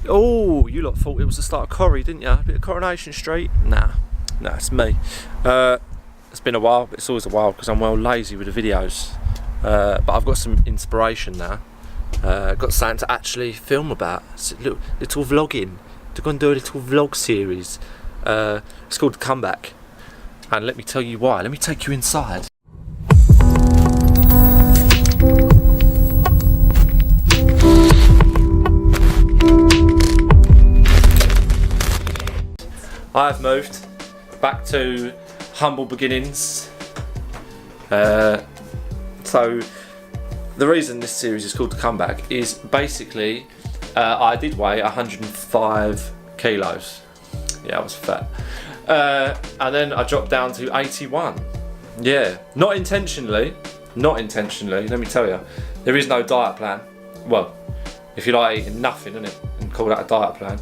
Oh, you lot thought it was the start of Corrie, didn't you? A bit of Coronation Street? Nah, it's me. It's been a while, but it's always a while because I'm well lazy with the videos. But I've got some inspiration now. Got something to actually film about. It's a little vlogging. They're going to do a little vlog series. It's called Comeback. And let me tell you why. Let me take you inside. I've moved back to humble beginnings. So the reason this series is called The Comeback is basically I did weigh 105 kilos. Yeah, I was fat. And then I dropped down to 81. Yeah, not intentionally, let me tell you. There is no diet plan. Well, if you like eating nothing, innit, and call that a diet plan.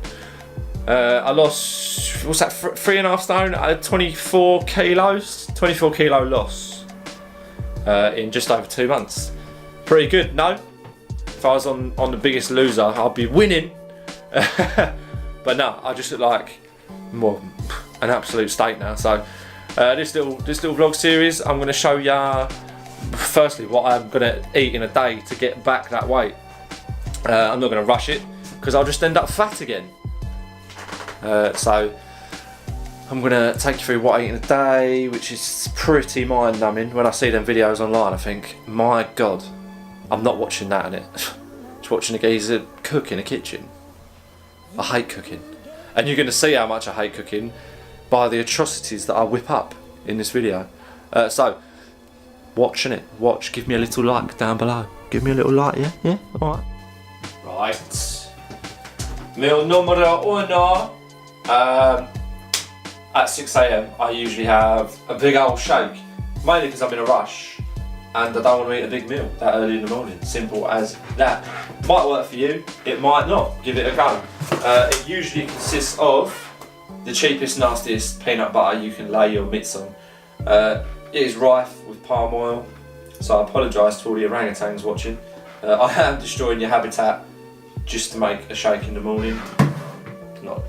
I lost, what's that, 3.5 stone? I had 24 kilos, 24 kilo loss in just over 2 months. Pretty good, no? If I was on the Biggest Loser, I'd be winning. But no, I just look like more an absolute state now. So this little vlog series, I'm going to show ya firstly what I'm going to eat in a day to get back that weight. I'm not going to rush it because I'll just end up fat again. So I'm going to take you through what I eat in a day, which is pretty mind-numbing. When I see them videos online, I think, my God, I'm not watching that, innit? Just watching a geezer cook in a kitchen. I hate cooking. And you're going to see how much I hate cooking by the atrocities that I whip up in this video. So, watching it. Watch, give me a little like down below. Give me a little like, yeah? Yeah? Alright. Right. Meal numero uno. At 6 AM I usually have a big old shake, mainly because I'm in a rush and I don't want to eat a big meal that early in the morning. Simple as that. Might work for you, it might not. Give it a go. It usually consists of the cheapest, nastiest peanut butter you can lay your mitts on. It is rife with palm oil, so I apologise to all the orangutans watching. I am destroying your habitat just to make a shake in the morning. Not,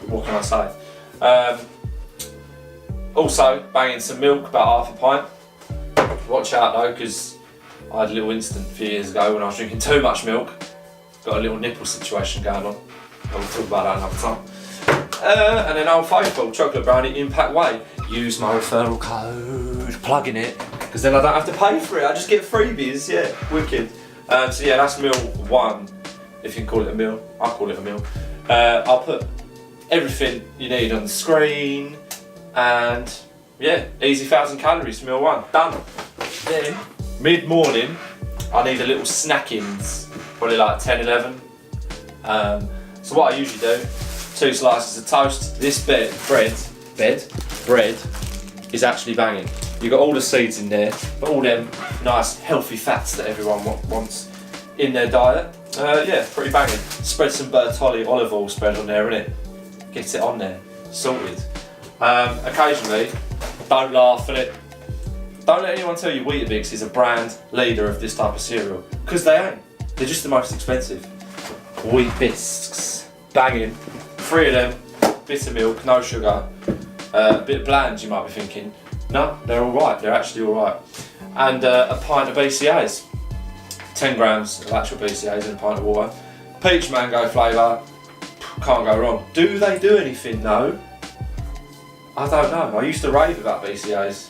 what can I say? Also, banging some milk, about half a pint. Watch out though, because I had a little incident a few years ago when I was drinking too much milk. Got a little nipple situation going on. I'll talk about that another time. And then Old Faithful, chocolate brownie, impact whey. Use my referral code, plug in it, because then I don't have to pay for it. I just get freebies, yeah, wicked. So yeah, that's meal one, if you can call it a meal. I'll call it a meal. I'll put everything you need on the screen, and yeah, easy 1,000 calories, meal one, done. Then, mid-morning, I need a little snackings, probably like 10, 11. So what I usually do, 2 slices of toast. This bread is actually banging. You've got all the seeds in there, but all them nice healthy fats that everyone wants in their diet. Yeah, pretty banging. Spread some Bertolli olive oil spread on there, innit? Gets it on there, sorted. Occasionally, don't laugh at it. Don't let anyone tell you Weetabix is a brand leader of this type of cereal, because they ain't. They're just the most expensive. Wheat bisques, banging. 3 of them, bit of milk, no sugar. A bit bland, you might be thinking. No, they're alright, they're actually alright. And a pint of BCAs. 10 grams of actual BCAs in a pint of water. Peach mango flavour, can't go wrong. Do they do anything though? I don't know. I used to rave about BCAs.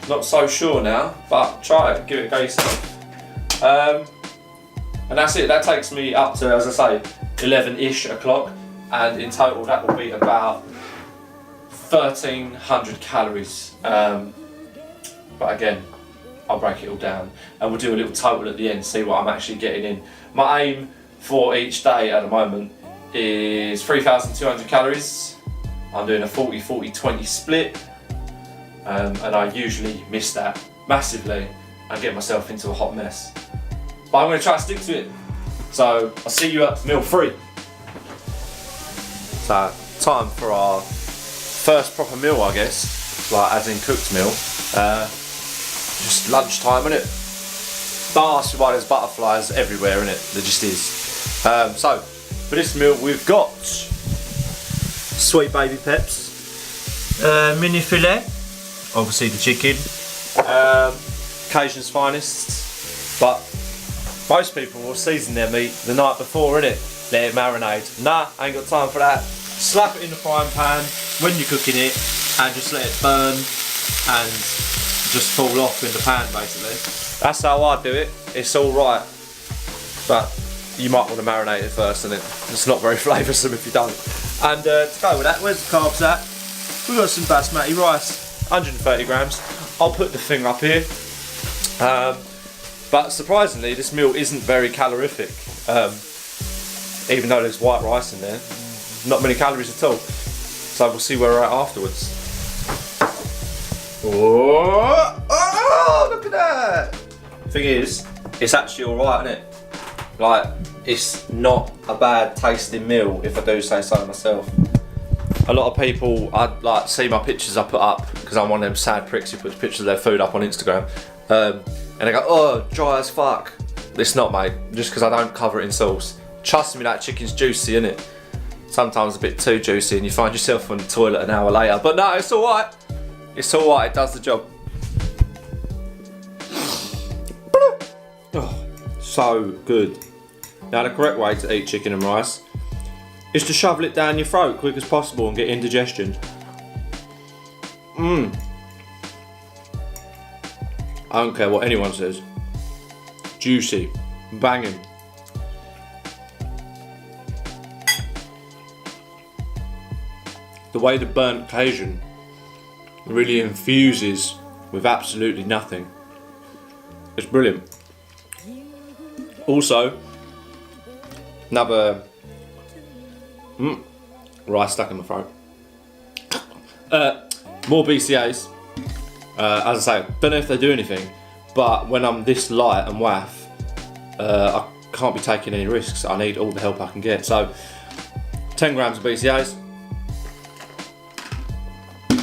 Not so sure now, but try it, give it a go yourself. And that's it, that takes me up to, as I say, 11-ish o'clock, and in total that will be about 1,300 calories. But again, I'll break it all down and we'll do a little total at the end, see what I'm actually getting in. My aim for each day at the moment is 3,200 calories. I'm doing a 40-40-20 split, and I usually miss that massively and get myself into a hot mess. But I'm going to try to stick to it. So I'll see you at meal 3. So time for our first proper meal, I guess, like as in cooked meal. Just lunchtime, innit? Don't ask me why there's butterflies everywhere, innit? There just is. So For this meal we've got sweet baby peps, mini fillet, obviously the chicken, Cajun's finest, but most people will season their meat the night before, innit? Let it marinate. Nah, I ain't got time for that. Slap it in the frying pan when you're cooking it and just let it burn and just fall off in the pan basically. That's how I do it. It's alright, but you might want to marinate it first and it's not very flavoursome if you don't. And to go with that, where's the carbs at? We've got some basmati rice, 130 grams. I'll put the thing up here. But surprisingly, this meal isn't very calorific. Even though there's white rice in there, not many calories at all. So we'll see where we're at afterwards. Oh, look at that! Thing is, it's actually alright, isn't it? Like, it's not a bad tasting meal, if I do say so myself. A lot of people, I'd like see my pictures I put up, because I'm one of them sad pricks who puts pictures of their food up on Instagram. And they go, oh, dry as fuck. It's not, mate, just because I don't cover it in sauce. Trust me, that chicken's juicy, innit? Sometimes a bit too juicy and you find yourself on the toilet an hour later. But no, it's alright. It's alright, it does the job. Oh, so good. Now the correct way to eat chicken and rice is to shovel it down your throat quick as possible and get indigestion. I don't care what anyone says. Juicy, banging. The way the burnt Cajun really infuses with absolutely nothing. It's brilliant. Also, another rice stuck in my throat. More BCAAs. As I say, don't know if they do anything, but when I'm this light and waff, I can't be taking any risks. I need all the help I can get. So, 10 grams of BCAAs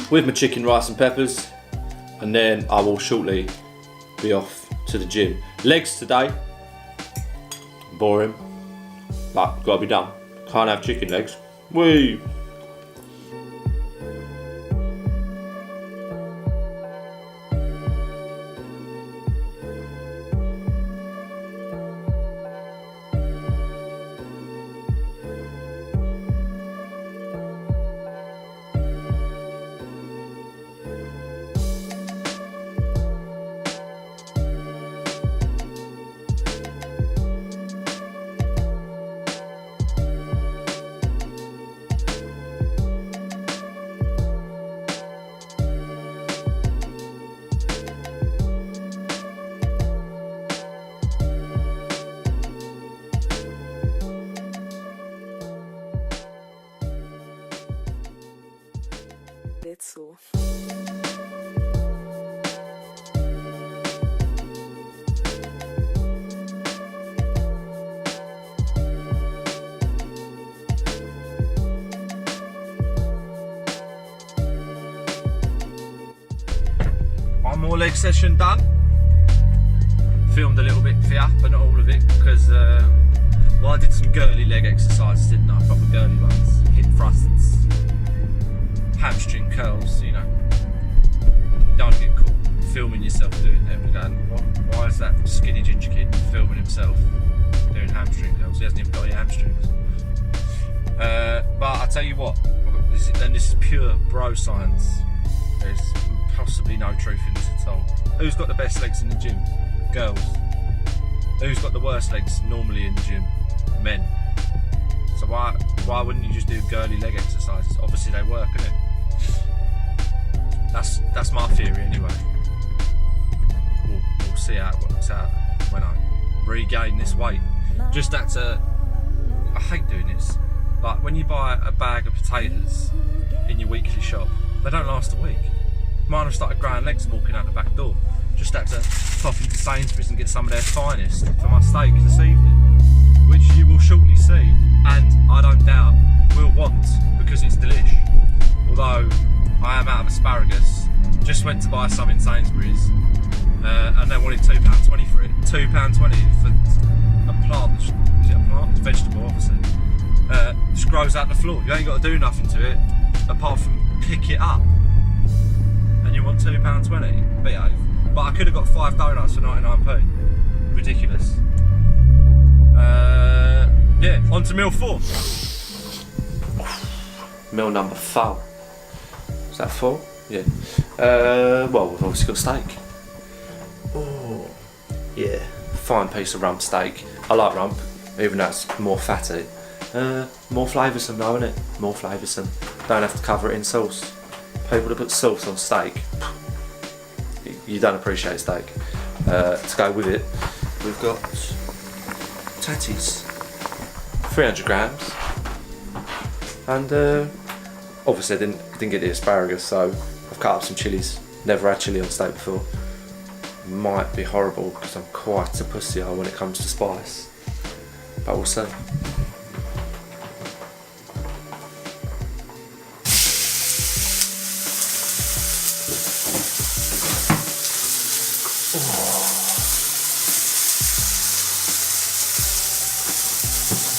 with my chicken, rice and peppers, and then I will shortly be off to the gym. Legs today, boring, but gotta be done. Can't have chicken legs. Whee! So. One more leg session done. Filmed a little bit for you, but not all of it, because well, I did some girly leg exercises, didn't I? Proper girly ones, hip thrusts, hamstring curls, you know. You don't want to get caught filming yourself doing them and going, why is that skinny ginger kid filming himself doing hamstring curls? He hasn't even got any hamstrings. But I tell you what, this is pure bro science. There's possibly no truth in this at all. Who's got the best legs in the gym? Girls. Who's got the worst legs normally in the gym? Men. So why wouldn't you just do girly leg exercises? Obviously they work, innit? That's my theory anyway. We'll see how it works out when I regain this weight. Just I hate doing this. Like when you buy a bag of potatoes in your weekly shop, they don't last a week. Mine have started growing legs and walking out the back door. Just had to pop into Sainsbury's and get some of their finest for my steak this evening, which you will shortly see, and I don't doubt will want because it's delish. Although I am out of asparagus, just went to buy some in Sainsbury's and they wanted £2.20 for it. £2.20 for a plant. Is it a plant? It's a vegetable, obviously. just grows out the floor. You ain't got to do nothing to it apart from pick it up. And you want £2.20? Behave. But I could have got 5 donuts for 99p. Ridiculous. Yeah, on to meal 4. Meal number 4. Is that 4? Yeah. Well, we've obviously got steak. Oh, yeah. Fine piece of rump steak. I like rump, even though it's more fatty. More flavoursome though, isn't it? More flavoursome. Don't have to cover it in sauce. People that put sauce on steak, you don't appreciate steak. To go with it, we've got tatties, 300 grams, and obviously I didn't get the asparagus, so I've cut up some chilies. Never had chilli on steak before. Might be horrible because I'm quite a pussy when it comes to spice, but we'll see.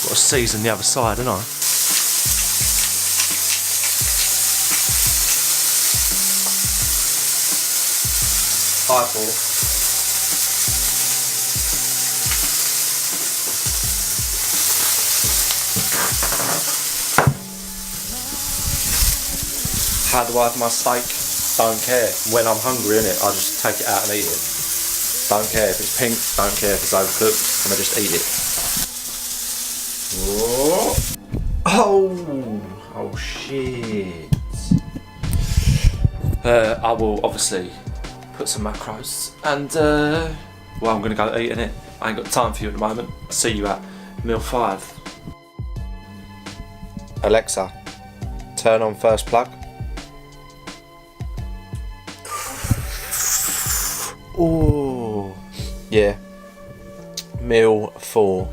Got to season the other side, haven't I? Eyeball. How do I have my steak? Don't care. When I'm hungry, innit, I just take it out and eat it. Don't care if it's pink, don't care if it's overcooked, and I just eat it. Oh shit. I will obviously put some macros and well, I'm gonna go eating it. I ain't got time for you at the moment. I'll see you at meal 5. Alexa, turn on first plug. Oh yeah, meal 4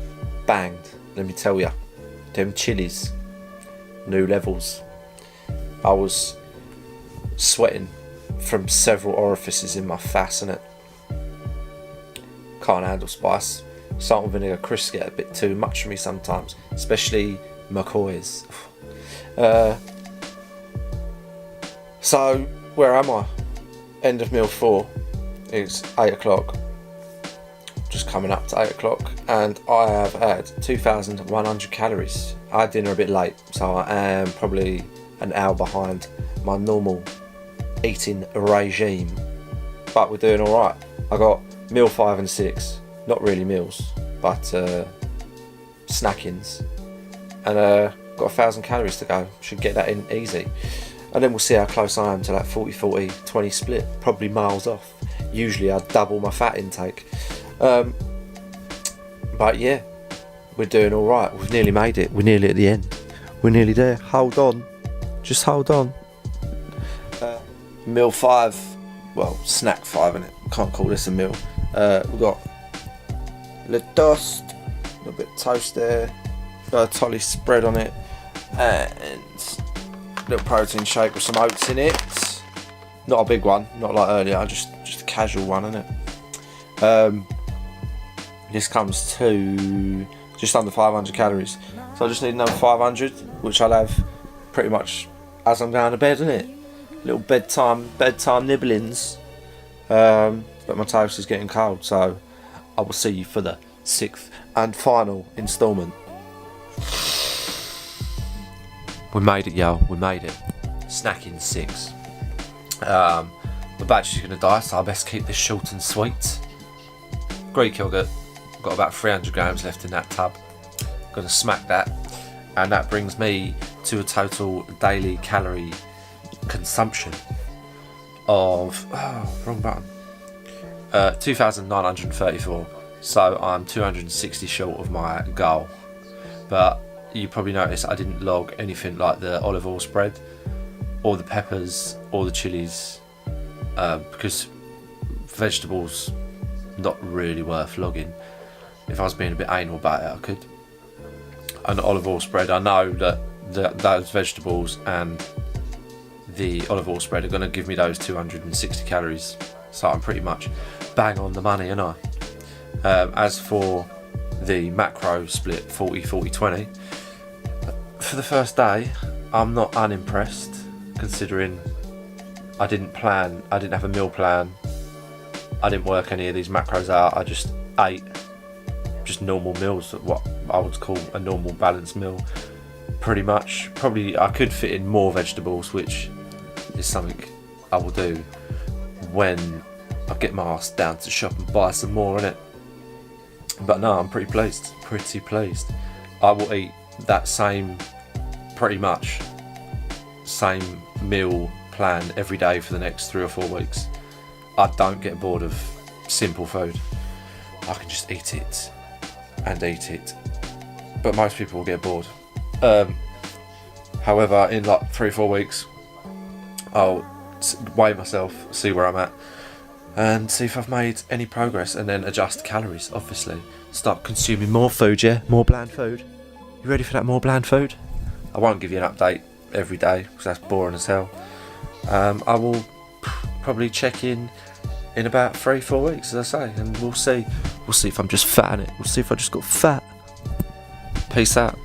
banged. Let me tell ya, them chilies, new levels. I was sweating from several orifices in my face, innit? Can't handle spice. Salt and vinegar crisps get a bit too much for me sometimes, especially McCoy's. So where am I? End of meal 4. It's 8 o'clock. Just coming up to 8 o'clock, and I have had 2,100 calories. I had dinner a bit late, so I am probably an hour behind my normal eating regime, but we're doing all right. I got meal 5 and 6, not really meals, but snackings, and got 1,000 calories to go. Should get that in easy, and then we'll see how close I am to that 40-40-20 split. Probably miles off. Usually I double my fat intake, but yeah, we're doing all right. We've nearly made it. We're nearly at the end. We're nearly there. Hold on, just hold on. Meal 5, well, snack 5, innit? Can't call this a meal. We've got le toast, a little bit of toast there, got a tolly spread on it, and a little protein shake with some oats in it. Not a big one, not like earlier, just a casual one, innit? This comes to just under 500 calories. So I just need another 500, which I'll have pretty much as I'm going to bed, innit? Little bedtime nibblings. But my toast is getting cold, so I will see you for the 6th and final instalment. We made it, yo. We made it. Snacking 6. The battery's gonna die, so I best keep this short and sweet. Greek yogurt. Got about 300 grams left in that tub. Gonna smack that, and that brings me to a total daily calorie consumption of wrong button. 2,934. So I'm 260 short of my goal. But you probably noticed I didn't log anything like the olive oil spread, or the peppers, or the chilies, because vegetables not really worth logging. If I was being a bit anal about it, I could. And the olive oil spread, I know that those vegetables and the olive oil spread are going to give me those 260 calories, so I'm pretty much bang on the money, aren't I? As for the macro split 40-40-20, For the first day, I'm not unimpressed, considering I didn't have a meal plan, I didn't work any of these macros out, I just ate just normal meals, what I would call a normal balanced meal, pretty much. Probably I could fit in more vegetables, which is something I will do when I get my ass down to shop and buy some more, innit? But no, I'm pretty pleased. I will eat that pretty much same meal plan every day for the next 3 or 4 weeks. I don't get bored of simple food. I can just eat it and eat it. But most people will get bored. However, in like 3 or 4 weeks, I'll weigh myself, see where I'm at, and see if I've made any progress, and then adjust calories, obviously. Start consuming more food, yeah? More bland food. You ready for that more bland food? I won't give you an update every day, because that's boring as hell. I will probably check in about 3 or 4 weeks, as I say, and we'll see if I'm just fat in it. We'll see if I just got fat. Peace out.